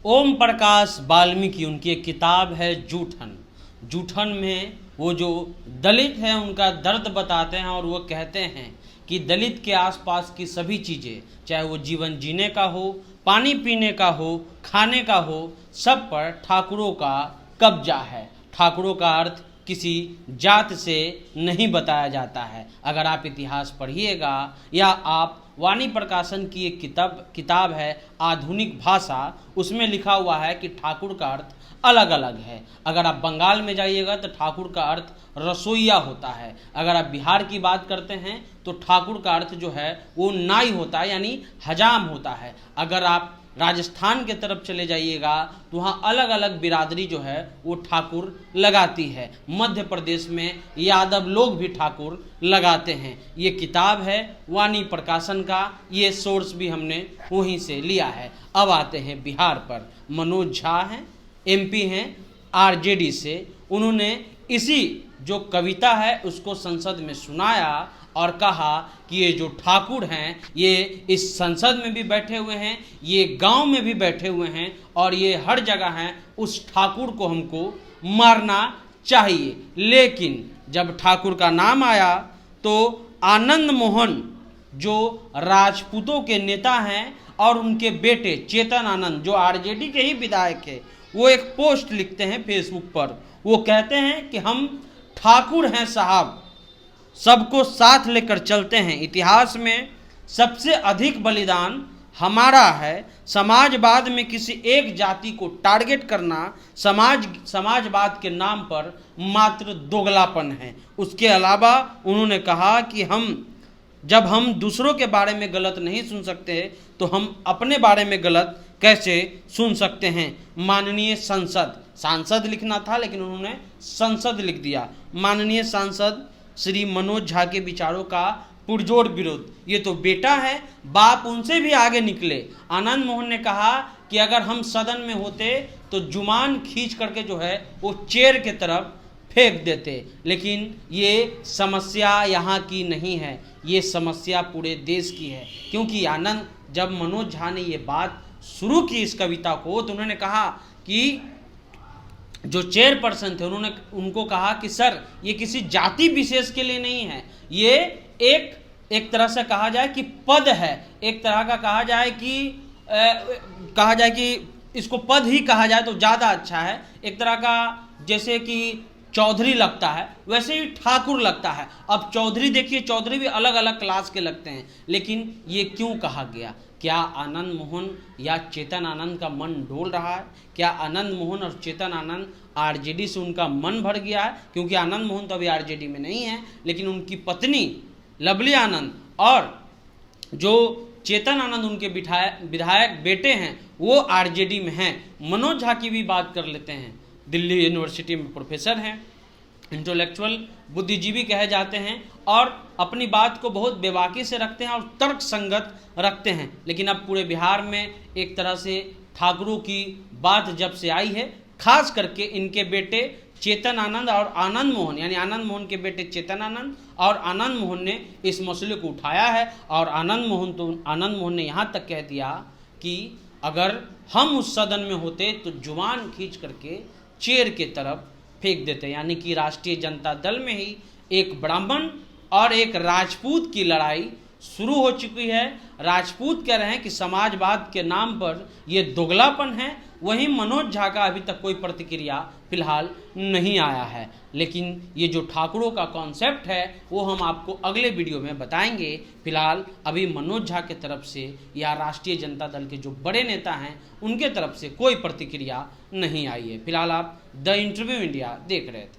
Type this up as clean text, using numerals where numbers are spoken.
ओम प्रकाश वाल्मीकि उनकी एक किताब है जूठन। जूठन में वो जो दलित हैं उनका दर्द बताते हैं और वो कहते हैं कि दलित के आसपास की सभी चीज़ें, चाहे वो जीवन जीने का हो, पानी पीने का हो, खाने का हो, सब पर ठाकुरों का कब्जा है। ठाकुरों का अर्थ किसी जात से नहीं बताया जाता है। अगर आप इतिहास पढ़िएगा या आप वाणी प्रकाशन की एक किताब है आधुनिक भाषा, उसमें लिखा हुआ है कि ठाकुर का अर्थ अलग अलग है। अगर आप बंगाल में जाइएगा तो ठाकुर का अर्थ रसोईया होता है। अगर आप बिहार की बात करते हैं तो ठाकुर का अर्थ जो है वो नाई होता है, यानी हजाम होता है। अगर आप राजस्थान के तरफ चले जाइएगा तो वहाँ अलग अलग बिरादरी जो है वो ठाकुर लगाती है। मध्य प्रदेश में यादव लोग भी ठाकुर लगाते हैं। ये किताब है वाणी प्रकाशन का, ये सोर्स भी हमने वहीं से लिया है। अब आते हैं बिहार पर। मनोज झा हैं, एमपी हैं आरजेडी से। उन्होंने इसी जो कविता है उसको संसद में सुनाया और कहा कि ये जो ठाकुर हैं ये इस संसद में भी बैठे हुए हैं, ये गांव में भी बैठे हुए हैं और ये हर जगह हैं। उस ठाकुर को हमको मारना चाहिए। लेकिन जब ठाकुर का नाम आया तो आनंद मोहन जो राजपूतों के नेता हैं और उनके बेटे चेतन आनंद जो आरजेडी के ही विधायक है, वो एक पोस्ट लिखते हैं फेसबुक पर। वो कहते हैं कि हम ठाकुर हैं साहब, सबको साथ लेकर चलते हैं। इतिहास में सबसे अधिक बलिदान हमारा है। समाजवाद में किसी एक जाति को टारगेट करना समाजवाद के नाम पर मात्र दोगलापन है। उसके अलावा उन्होंने कहा कि जब हम दूसरों के बारे में गलत नहीं सुन सकते तो हम अपने बारे में गलत कैसे सुन सकते हैं। माननीय सांसद लिखना था लेकिन उन्होंने संसद लिख दिया। माननीय सांसद श्री मनोज झा के विचारों का पुरजोर विरोध। ये तो बेटा है, बाप उनसे भी आगे निकले। आनंद मोहन ने कहा कि अगर हम सदन में होते तो जुबान खींच करके जो है वो चेयर के तरफ फेंक देते। लेकिन ये समस्या यहाँ की नहीं है, ये समस्या पूरे देश की है। क्योंकि जब मनोज झा ने ये बात शुरू की इस कविता को तो उन्होंने कहा कि जो चेयरपर्सन थे उनको कहा कि सर ये किसी जाति विशेष के लिए नहीं है, ये एक तरह से कहा जाए कि पद है। एक तरह का कहा जाए कि इसको पद ही कहा जाए तो ज़्यादा अच्छा है। एक तरह का जैसे कि चौधरी लगता है वैसे ही ठाकुर लगता है। अब चौधरी देखिए, चौधरी भी अलग अलग क्लास के लगते हैं। लेकिन ये क्यों कहा गया? क्या आनंद मोहन या चेतन आनंद का मन डोल रहा है? क्या आनंद मोहन और चेतन आनंद आरजेडी से उनका मन भर गया है? क्योंकि आनंद मोहन तो अभी आरजेडी में नहीं है, लेकिन उनकी पत्नी लवली आनंद और जो चेतन आनंद उनके विधायक बेटे हैं वो आरजेडी में हैं। मनोज झा की भी बात कर लेते हैं। दिल्ली यूनिवर्सिटी में प्रोफेसर हैं, इंटेलेक्चुअल बुद्धिजीवी कहे जाते हैं और अपनी बात को बहुत बेबाकी से रखते हैं और तर्क संगत रखते हैं। लेकिन अब पूरे बिहार में एक तरह से ठाकुरों की बात जब से आई है, खास करके इनके बेटे चेतन आनंद और आनंद मोहन, यानी आनंद मोहन के बेटे चेतन आनंद और आनंद मोहन ने इस मसले को उठाया है। और आनंद मोहन ने यहाँ तक कह दिया कि अगर हम उस सदन में होते तो जुबान खींच करके चेयर के तरफ फेंक देते। यानी कि राष्ट्रीय जनता दल में ही एक ब्राह्मण और एक राजपूत की लड़ाई शुरू हो चुकी है। राजपूत कह रहे हैं कि समाजवाद के नाम पर ये दोगलापन है। वहीं मनोज झा का अभी तक कोई प्रतिक्रिया फिलहाल नहीं आया है। लेकिन ये जो ठाकुरों का कॉन्सेप्ट है वो हम आपको अगले वीडियो में बताएंगे। फिलहाल अभी मनोज झा के तरफ से या राष्ट्रीय जनता दल के जो बड़े नेता हैं उनके तरफ से कोई प्रतिक्रिया नहीं आई है। फिलहाल आप द इंटरव्यू इंडिया देख रहे थे।